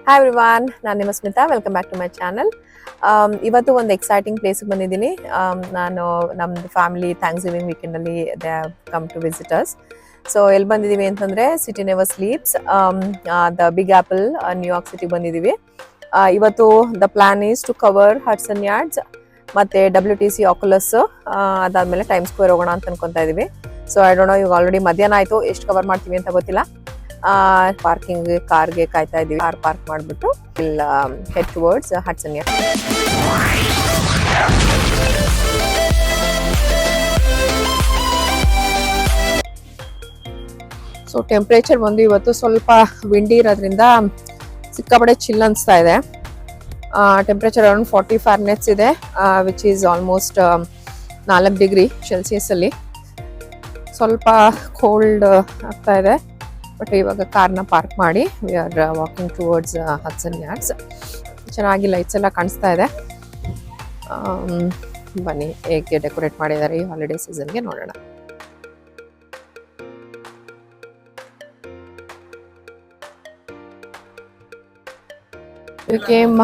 Hi everyone, ನಾನು ನಿಮ್ಮ Smita. Welcome back to my channel. ಇವತ್ತು ಒಂದು ಎಕ್ಸೈಟಿಂಗ್ ಪ್ಲೇಸ್ಗೆ ಬಂದಿದ್ದೀನಿ. ನಾನು ನಮ್ಮದು ಫ್ಯಾಮಿಲಿ ಥ್ಯಾಂಕ್ಸ್ ಗಿವಿಂಗ್ ವೀಕೆಂಡಲ್ಲಿ they have come to visitors. So ಎಲ್ಲಿ ಬಂದಿದ್ದೀವಿ ಅಂತಂದರೆ city never sleeps, the big apple, New York ಸಿಟಿಗೆ ಬಂದಿದ್ದೀವಿ. ಇವತ್ತು the plan is to cover Hudson Yards ಮತ್ತು WTC ಆಕ್ಯುಲಸ್, ಅದಾದಮೇಲೆ ಟೈಮ್ ಸ್ಕ್ವೇರ್ ಹೋಗೋಣ ಅಂತ ಅನ್ಕೊತಾ ಇದ್ದೀವಿ. ಸೊ ಐ ಡೋಂಟ್ ನೋ, ಇವಾಗ ಆಲ್ರೆಡಿ ಮಧ್ಯಾಹ್ನ ಆಯಿತು, ಎಷ್ಟು ಕವರ್ ಮಾಡ್ತೀವಿ ಅಂತ ಗೊತ್ತಿಲ್ಲ. ಪಾರ್ಕಿಂಗ್ ಕಾರ್ಗೆ ಕಾಯ್ತಾ ಇದೀವಿ. ಕಾರ್ ಪಾರ್ಕ್ ಮಾಡಿಬಿಟ್ಟು will head towards Hudson yard. So temperature ಬಂದು ಇವತ್ತು ಸ್ವಲ್ಪ ವಿಂಡಿ ಇರೋದ್ರಿಂದ ಸಿಕ್ಕಾಪಟ್ಟೆ ಚಿಲ್ ಅನಿಸ್ತಾ ಇದೆ. ಟೆಂಪ್ರೇಚರ್ ಅರೌಂಡ್ 40 ಫಾರೆನ್ಹೀಟ್ ಇದೆ, ವಿಚ್ ಈಸ್ ಆಲ್ಮೋಸ್ಟ್ 4 ಡಿಗ್ರಿ ಸೆಲ್ಸಿಯಸ್ಸಲ್ಲಿ. ಸ್ವಲ್ಪ ಕೋಲ್ಡ್ ಆಗ್ತಾ ಇದೆ. ಬಟ್ ಇವಾಗ ಕಾರ್ನ ಪಾರ್ಕ್ ಮಾಡಿ we are walking towards Hudson yards. ಚೆನ್ನಾಗಿ ಲೈಟ್ಸ್ ಎಲ್ಲ ಕಾಣಿಸ್ತಾ ಇದೆ. ಬನ್ನಿ ಹೇಗೆ ಡೆಕೋರೇಟ್ ಮಾಡಿದ್ದಾರೆ ಈ ಹಾಲಿಡೇ ಸೀಸನ್ಗೆ ನೋಡೋಣ. We came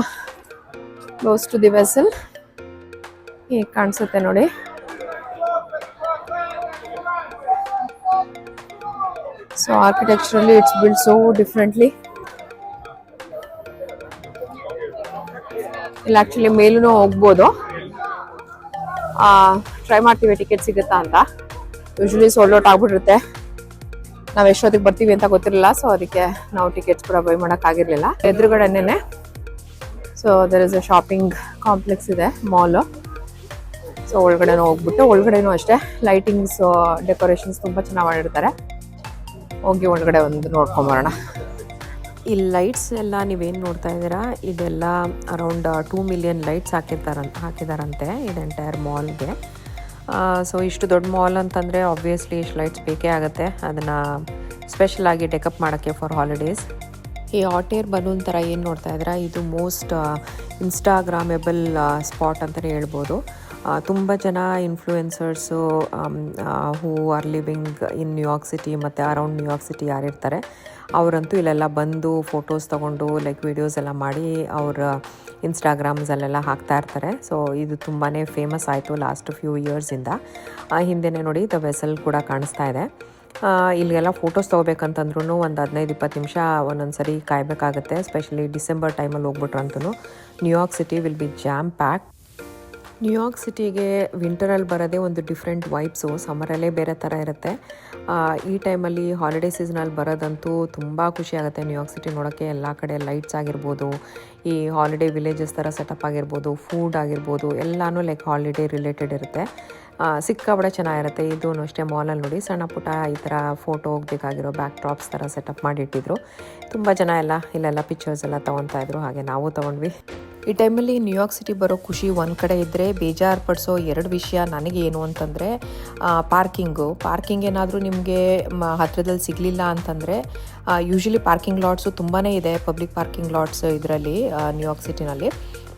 close to the vessel. ಹೇಗೆ ಕಾಣಿಸುತ್ತೆ ನೋಡಿ. So architecturally it's built so differently. ಇಲ್ಲಿ ಆ್ಯಕ್ಚುಲಿ ಮೇಲೂ ಹೋಗ್ಬೋದು. ಟ್ರೈ ಮಾಡ್ತೀವಿ ಟಿಕೆಟ್ ಸಿಗುತ್ತಾ ಅಂತ. ಯೂಶ್ವಲಿ ಸೋಲ್ಡ್ ಔಟ್ ಆಗ್ಬಿಟ್ಟಿರುತ್ತೆ. ನಾವು ಎಷ್ಟೊತ್ತಿಗೆ ಬರ್ತೀವಿ ಅಂತ ಗೊತ್ತಿರಲಿಲ್ಲ, ಸೊ ಅದಕ್ಕೆ ನಾವು ಟಿಕೆಟ್ಸ್ ಕೂಡ ಬೈ ಮಾಡೋಕ್ಕಾಗಿರಲಿಲ್ಲ. ಎದುರುಗಡೆನೇ so there is a shopping complex ಇದೆ, ಮಾಲು. ಸೊ ಒಳಗಡೆನೂ ಹೋಗ್ಬಿಟ್ಟು, ಒಳಗಡೆನೂ ಅಷ್ಟೇ ಲೈಟಿಂಗ್ಸ್ ಡೆಕೋರೇಷನ್ಸ್ ತುಂಬ ಚೆನ್ನಾಗಿ ಮಾಡಿರ್ತಾರೆ. ಹೋಗಿ ಒಳಗಡೆ ಒಂದು ನೋಡ್ಕೊಂಬರೋಣ. ಈ ಲೈಟ್ಸ್ ಎಲ್ಲ ನೀವೇನು ನೋಡ್ತಾ ಇದ್ದೀರಾ, ಇದೆಲ್ಲ ಅರೌಂಡ್ 2 ಮಿಲಿಯನ್ ಲೈಟ್ಸ್ ಹಾಕಿದಾರಂತೆ ಇದು ಎಂಟೈರ್ ಮಾಲ್ಗೆ. ಸೊ ಇಷ್ಟು ದೊಡ್ಡ ಮಾಲ್ ಅಂತಂದರೆ ಆಬ್ವಿಯಸ್ಲಿ ಇಷ್ಟು ಲೈಟ್ಸ್ ಬೇಕೇ ಆಗುತ್ತೆ, ಅದನ್ನು ಸ್ಪೆಷಲಾಗಿ ಡೆಕಪ್ ಮಾಡೋಕ್ಕೆ ಫಾರ್ ಹಾಲಿಡೇಸ್. ಈ ಹಾಟ್ ಏರ್ ಬಲೂನ್ ಥರ ಏನು ನೋಡ್ತಾ ಇದ್ದೀರಾ, ಇದು ಮೋಸ್ಟ್ ಇನ್ಸ್ಟಾಗ್ರಾಮೆಬಲ್ ಸ್ಪಾಟ್ ಅಂತಲೇ ಹೇಳ್ಬೋದು. ತುಂಬ ಜನ influencers who are living in New York city ಮತ್ತು ಅರೌಂಡ್ ನ್ಯೂಯಾರ್ಕ್ ಸಿಟಿ ಯಾರಿರ್ತಾರೆ ಅವರಂತೂ ಇಲ್ಲೆಲ್ಲ ಬಂದು ಫೋಟೋಸ್ ತೊಗೊಂಡು ಲೈಕ್ ವೀಡಿಯೋಸ್ ಎಲ್ಲ ಮಾಡಿ ಅವ್ರ ಇನ್ಸ್ಟಾಗ್ರಾಮ್ಸಲ್ಲೆಲ್ಲ ಹಾಕ್ತಾ ಇರ್ತಾರೆ. ಸೊ ಇದು ತುಂಬಾ ಫೇಮಸ್ ಆಯಿತು ಲಾಸ್ಟ್ ಫ್ಯೂ ಇಯರ್ಸಿಂದ. ಹಿಂದೆನೇ ನೋಡಿ ದ ವೆಸಲ್ ಕೂಡ ಕಾಣಿಸ್ತಾ ಇದೆ. ಇಲ್ಲಿಗೆಲ್ಲ ಫೋಟೋಸ್ ತೊಗೋಬೇಕಂತಂದ್ರೂ ಒಂದು 15-20 ನಿಮಿಷ ಒಂದೊಂದು ಸರಿ ಕಾಯಬೇಕಾಗತ್ತೆ. ಎಸ್ಪೆಷಲಿ ಡಿಸೆಂಬರ್ ಟೈಮಲ್ಲಿ ಹೋಗ್ಬಿಟ್ರಂತೂ New York city will be jam pack. ನ್ಯೂಯಾರ್ಕ್ ಸಿಟಿಗೆ ವಿಂಟರಲ್ಲಿ ಬರೋದೇ ಒಂದು ಡಿಫ್ರೆಂಟ್ ವೈಬ್ಸು, ಸಮ್ಮರಲ್ಲೇ ಬೇರೆ ಥರ ಇರುತ್ತೆ. ಈ ಟೈಮಲ್ಲಿ ಹಾಲಿಡೇ ಸೀಸನಲ್ಲಿ ಬರೋದಂತೂ ತುಂಬ ಖುಷಿ ಆಗುತ್ತೆ. ನ್ಯೂಯಾರ್ಕ್ ಸಿಟಿ ನೋಡೋಕ್ಕೆ ಎಲ್ಲ ಕಡೆ ಲೈಟ್ಸ್ ಆಗಿರ್ಬೋದು, ಈ ಹಾಲಿಡೇ ವಿಲೇಜಸ್ ಥರ ಸೆಟಪ್ ಆಗಿರ್ಬೋದು, ಫುಡ್ ಆಗಿರ್ಬೋದು, ಎಲ್ಲನೂ ಲೈಕ್ ಹಾಲಿಡೇ ರಿಲೇಟೆಡ್ ಇರುತ್ತೆ. ಸಿಕ್ಕಾಪಟ್ಟೆ ಚೆನ್ನಾಗಿರುತ್ತೆ. ಇದೂ ಅಷ್ಟೇ ಮಾಲಲ್ಲಿ ನೋಡಿ ಸಣ್ಣ ಪುಟ್ಟ ಈ ಥರ ಫೋಟೋ ಹೋಗ್ಬೇಕಾಗಿರೋ ಬ್ಯಾಕ್ ಡ್ರಾಪ್ಸ್ ಥರ ಸೆಟಪ್ ಮಾಡಿಟ್ಟಿದ್ರು. ತುಂಬ ಜನ ಇಲ್ಲೆಲ್ಲ ಪಿಕ್ಚರ್ಸ್ ಎಲ್ಲ ತೊಗೊತಾಯಿದ್ರು, ಹಾಗೆ ನಾವು ತೊಗೊಂಡ್ವಿ. ಈ ಟೈಮಲ್ಲಿ ನ್ಯೂಯಾರ್ಕ್ ಸಿಟಿ ಬರೋ ಖುಷಿ ಒಂದು ಕಡೆ ಇದ್ದರೆ, ಬೇಜಾರು ಪಡಿಸೋ 2 ವಿಷಯ ನನಗೆ ಏನು ಅಂತಂದರೆ ಪಾರ್ಕಿಂಗ್ ಏನಾದರೂ ನಿಮಗೆ ಹತ್ತಿರದಲ್ಲಿ ಸಿಗಲಿಲ್ಲ ಅಂತಂದರೆ, ಯೂಶ್ವಲಿ ಪಾರ್ಕಿಂಗ್ ಲಾಟ್ಸು ತುಂಬಾ ಇದೆ, ಪಬ್ಲಿಕ್ ಪಾರ್ಕಿಂಗ್ ಲಾಟ್ಸ್ ಇದರಲ್ಲಿ ನ್ಯೂಯಾರ್ಕ್ ಸಿಟಿನಲ್ಲಿ.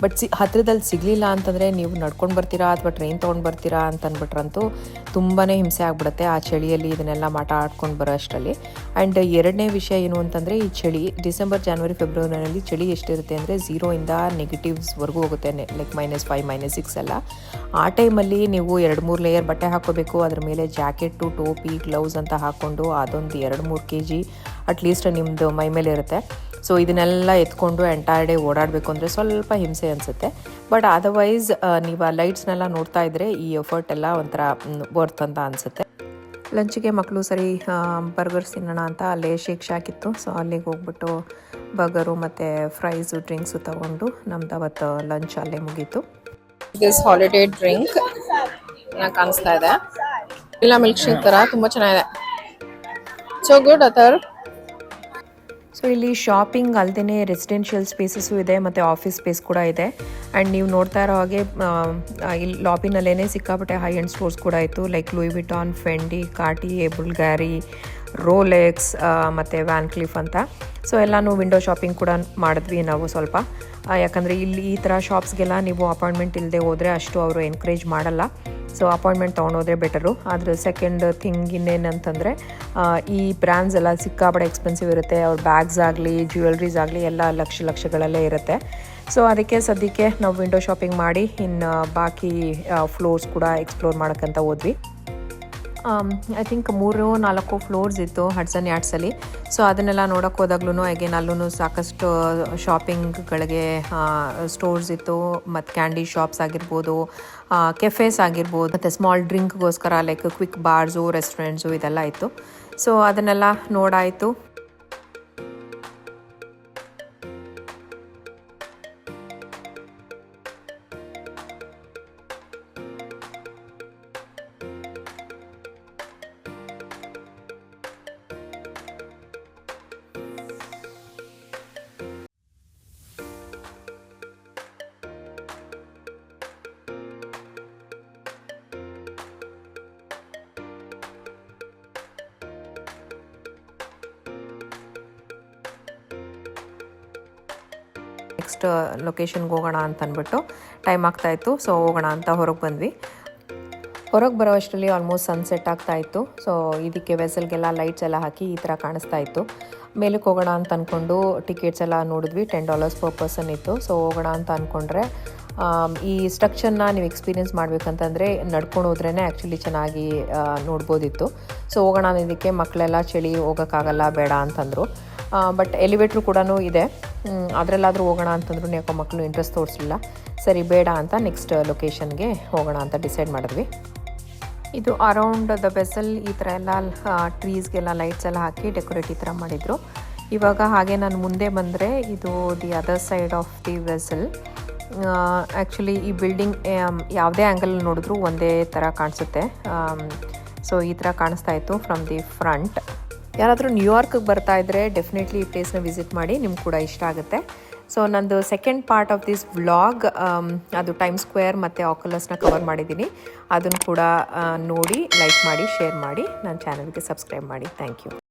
ಬಟ್ ಹತ್ತಿರದಲ್ಲಿ ಸಿಗಲಿಲ್ಲ ಅಂತಂದರೆ ನೀವು ನಡ್ಕೊಂಡು ಬರ್ತೀರಾ ಅಥವಾ ಟ್ರೈನ್ ತೊಗೊಂಡು ಬರ್ತೀರಾ ಅಂತಂದ್ಬಿಟ್ರಂತೂ ತುಂಬಾ ಹಿಂಸೆ ಆಗಿಬಿಡುತ್ತೆ ಆ ಚಳಿಯಲ್ಲಿ ಇದನ್ನೆಲ್ಲ ಆಡ್ಕೊಂಡು ಬರೋ ಅಷ್ಟರಲ್ಲಿ. ಆ್ಯಂಡ್ 2ನೇ ವಿಷಯ ಏನು ಅಂತಂದರೆ ಈ ಚಳಿ ಡಿಸೆಂಬರ್, ಜಾನ್ವರಿ, ಫೆಬ್ರವರಿನಲ್ಲಿ ಚಳಿ ಎಷ್ಟಿರುತ್ತೆ ಅಂದರೆ 0ಇಂದ -ವರೆಗೂ ಹೋಗುತ್ತೆ, ಲೈಕ್ -5, -6 ಎಲ್ಲ. ಆ ಟೈಮಲ್ಲಿ ನೀವು 2-3 ಲೇಯರ್ ಬಟ್ಟೆ ಹಾಕ್ಕೋಬೇಕು. ಅದ್ರ ಮೇಲೆ ಜಾಕೆಟು, ಟೋಪಿ, ಗ್ಲೌಸ್ ಅಂತ ಹಾಕ್ಕೊಂಡು ಅದೊಂದು 2-3 kg ಅಟ್ಲೀಸ್ಟ್ ನಿಮ್ಮದು ಮೈ ಮೇಲೆ ಇರುತ್ತೆ. ಸೊ ಇದನ್ನೆಲ್ಲ ಎತ್ಕೊಂಡು ಎಂಟೈರ್ ಡೇ ಓಡಾಡಬೇಕು ಅಂದರೆ ಸ್ವಲ್ಪ ಹಿಂಸೆ ಅನಿಸುತ್ತೆ. ಬಟ್ ಅದರ್ವೈಸ್ ನೀವು ಆ ಲೈಟ್ಸ್ನೆಲ್ಲ ನೋಡ್ತಾ ಇದ್ದರೆ ಈ ಎಫರ್ಟ್ ಎಲ್ಲ ಒಂಥರ ವರ್ತ್ ಅಂತ ಅನಿಸುತ್ತೆ. ಲಂಚಿಗೆ ಮಕ್ಕಳು ಸರಿ ಬರ್ಗರ್ಸ್ ತಿನ್ನೋಣ ಅಂತ ಅಲ್ಲೇ ಶೇಕ್ ಶಾಕಿತ್ತು. ಸೊ ಅಲ್ಲಿಗೆ ಹೋಗ್ಬಿಟ್ಟು ಬರ್ಗರು ಮತ್ತು ಫ್ರೈಸು, ಡ್ರಿಂಕ್ಸು ತೊಗೊಂಡು ನಮ್ದು ಅವತ್ತು ಲಂಚ್ ಅಲ್ಲೇ ಮುಗೀತು. ದಿಸ್ ಹಾಲಿಡೇ ಡ್ರಿಂಕ್ ಕಾಣಿಸ್ತಾ ಇದೆ, ಇಲ್ಲ ಮಿಲ್ಕ್ ಶೇಕ್ ಥರ ತುಂಬ ಚೆನ್ನಾಗಿದೆ. So good author. ಸೊ ಇಲ್ಲಿ ಶಾಪಿಂಗ್ ಅಲ್ಲದೆ ರೆಸಿಡೆನ್ಷಿಯಲ್ ಸ್ಪೇಸಸ್ಸು ಇದೆ ಮತ್ತು ಆಫೀಸ್ ಸ್ಪೇಸ್ ಕೂಡ ಇದೆ. ಆ್ಯಂಡ್ ನೀವು ನೋಡ್ತಾ ಇರೋ ಹಾಗೆ ಇಲ್ಲಿ ಲಾಬಿನಲ್ಲೇ ಸಿಕ್ಕಾಪಟ್ಟೆ ಹೈ ಎಂಡ್ ಸ್ಟೋರ್ಸ್ ಕೂಡ ಇತ್ತು, ಲೈಕ್ ಲೂಯಿ ವಿಟಾನ್, ಫೆಂಡಿ, ಕಾರ್ಟಿಯೇ, ಬುಲ್ಗಾರಿ, ರೋಲೆಕ್ಸ್ ಮತ್ತು ವ್ಯಾನ್ ಕ್ಲಿಫ್ ಅಂತ. ಸೊ ಎಲ್ಲನೂ ವಿಂಡೋ ಶಾಪಿಂಗ್ ಕೂಡ ಮಾಡಿದ್ವಿ ನಾವು ಸ್ವಲ್ಪ. ಯಾಕಂದರೆ ಇಲ್ಲಿ ಈ ಥರ ಶಾಪ್ಸ್ಗೆಲ್ಲ ನೀವು ಅಪಾಯಿಂಟ್ಮೆಂಟ್ ಇಲ್ಲದೆ ಹೋದರೆ ಅಷ್ಟು ಅವರು ಎನ್ಕರೇಜ್ ಮಾಡಲ್ಲ. ಸೊ ಅಪಾಯಿಂಟ್ಮೆಂಟ್ ತೊಗೊಂಡೋದ್ರೆ ಬೆಟರು. ಆದರೆ ಸೆಕೆಂಡ್ ಥಿಂಗ್ ಇನ್ನೇನಂತಂದರೆ ಈ ಬ್ರ್ಯಾಂಡ್ಸ್ ಎಲ್ಲ ಸಿಕ್ಕಾಪಟ್ಟೆ ಎಕ್ಸ್ಪೆನ್ಸಿವ್ ಇರುತ್ತೆ. ಅವ್ರ ಬ್ಯಾಗ್ಸ್ ಆಗಲಿ ಜ್ಯುವೆಲ್ರೀಸ್ ಆಗಲಿ ಎಲ್ಲ ಲಕ್ಷಗಳಲ್ಲೇ ಇರುತ್ತೆ. ಸೊ ಅದಕ್ಕೆ ಸದ್ಯಕ್ಕೆ ನಾವು ವಿಂಡೋ ಶಾಪಿಂಗ್ ಮಾಡಿ ಇನ್ನು ಬಾಕಿ ಫ್ಲೋರ್ಸ್ ಕೂಡ ಎಕ್ಸ್ಪ್ಲೋರ್ ಮಾಡೋಕ್ಕಂತ ಹೋದ್ವಿ. ಐ ಥಿಂಕ್ 3-4 ಫ್ಲೋರ್ಸ್ ಇತ್ತು ಹಡ್ಸನ್ ಯಾರ್ಡ್ಸಲ್ಲಿ. ಸೊ ಅದನ್ನೆಲ್ಲ ನೋಡೋಕೆ ಹೋದಾಗ್ಲೂ ಅಗೇನ್ ಅಲ್ಲೂ ಸಾಕಷ್ಟು ಶಾಪಿಂಗ್ಗಳಿಗೆ ಸ್ಟೋರ್ಸ್ ಇತ್ತು. ಮತ್ತು ಕ್ಯಾಂಡಿ ಶಾಪ್ಸ್ ಆಗಿರ್ಬೋದು, ಕೆಫೇಸ್ ಆಗಿರ್ಬೋದು, ಮತ್ತು ಸ್ಮಾಲ್ ಡ್ರಿಂಕ್ಗೋಸ್ಕರ ಲೈಕ್ ಕ್ವಿಕ್ ಬಾರ್ಸು, ರೆಸ್ಟೋರೆಂಟ್ಸು ಇದೆಲ್ಲ ಇತ್ತು. ಸೊ ಅದನ್ನೆಲ್ಲ ನೋಡಾಯಿತು. ನೆಕ್ಸ್ಟ್ ಲೊಕೇಶನ್ಗೆ ಹೋಗೋಣ ಅಂತ ಅಂದ್ಬಿಟ್ಟು ಟೈಮ್ ಆಗ್ತಾಯಿತ್ತು. ಸೊ ಹೋಗೋಣ ಅಂತ ಹೊರಗೆ ಬಂದ್ವಿ. ಹೊರಗೆ ಬರೋ ಅಷ್ಟರಲ್ಲಿ ಆಲ್ಮೋಸ್ಟ್ ಸನ್ಸೆಟ್ ಆಗ್ತಾಯಿತ್ತು. ಸೊ ಇದಕ್ಕೆ ವೆಸಲ್ಗೆಲ್ಲ ಲೈಟ್ಸ್ ಎಲ್ಲ ಹಾಕಿ ಈ ಥರ ಕಾಣಿಸ್ತಾ ಇತ್ತು. ಮೇಲಕ್ಕೆ ಹೋಗೋಣ ಅಂತ ಅಂದ್ಕೊಂಡು ಟಿಕೆಟ್ಸ್ ಎಲ್ಲ ನೋಡಿದ್ವಿ. $10 ಪರ್ ಪರ್ಸನ್ ಇತ್ತು. ಸೊ ಹೋಗೋಣ ಅಂತ ಅಂದ್ಕೊಂಡ್ರೆ ಈ ಸ್ಟ್ರಕ್ಚರ್ನ ನೀವು ಎಕ್ಸ್ಪೀರಿಯೆನ್ಸ್ ಮಾಡಬೇಕಂತಂದರೆ ನಡ್ಕೊಂಡು ಹೋದ್ರೇ ಆ್ಯಕ್ಚುಲಿ ಚೆನ್ನಾಗಿ ನೋಡ್ಬೋದಿತ್ತು. ಸೊ ಹೋಗೋಣ ಅನ್ನೋದಕ್ಕೆ ಮಕ್ಕಳೆಲ್ಲ ಚಳಿ ಹೋಗೋಕ್ಕಾಗಲ್ಲ ಬೇಡ ಅಂತಂದರು. ಬಟ್ ಎಲಿವೇಟ್ರು ಕೂಡ ಇದೆ, ಅದರಲ್ಲಾದರೂ ಹೋಗೋಣ ಅಂತಂದ್ರೂ ಯಾಕೋ ಮಕ್ಕಳು ಇಂಟ್ರೆಸ್ಟ್ ತೋರಿಸಲಿಲ್ಲ. ಸರಿ ಬೇಡ ಅಂತ ನೆಕ್ಸ್ಟ್ ಲೊಕೇಶನ್ಗೆ ಹೋಗೋಣ ಅಂತ ಡಿಸೈಡ್ ಮಾಡಿದ್ವಿ. ಇದು ಅರೌಂಡ್ ದ ವೆಸಲ್ ಈ ಥರ ಎಲ್ಲ ಟ್ರೀಸ್ಗೆಲ್ಲ ಲೈಟ್ಸ್ ಎಲ್ಲ ಹಾಕಿ ಡೆಕೋರೇಟ್ ಈ ಥರ ಮಾಡಿದರು. ಇವಾಗ ಹಾಗೆ ನಾನು ಮುಂದೆ ಬಂದರೆ ಇದು the other side of the vessel. Actually ಈ ಬಿಲ್ಡಿಂಗ್ ಯಾವುದೇ ಆ್ಯಂಗಲ್ ನೋಡಿದ್ರೂ ಒಂದೇ ಥರ ಕಾಣಿಸುತ್ತೆ. ಸೊ ಈ ಥರ ಕಾಣಿಸ್ತಾ ಇತ್ತು ಫ್ರಮ್ ದಿ ಫ್ರಂಟ್. ಯಾರಾದರೂ ನ್ಯೂಯಾರ್ಕಿಗೆ ಬರ್ತಾ ಇದ್ದರೆ ಡೆಫಿನೆಟ್ಲಿ ಈ ಪ್ಲೇಸ್ನ ವಿಸಿಟ್ ಮಾಡಿ, ನಿಮ್ಗೆ ಕೂಡ ಇಷ್ಟ ಆಗುತ್ತೆ. ಸೊ ನಂದು second part of this vlog ಅದು ಟೈಮ್ ಸ್ಕ್ವೇರ್ ಮತ್ತು ಆಕ್ಯುಲಸ್ನ ಕವರ್ ಮಾಡಿದ್ದೀನಿ. ಅದನ್ನು ಕೂಡ ನೋಡಿ ಲೈಕ್ ಮಾಡಿ, ಶೇರ್ ಮಾಡಿ, ನನ್ನ ಚಾನಲ್ಗೆ ಸಬ್ಸ್ಕ್ರೈಬ್ ಮಾಡಿ. Thank you.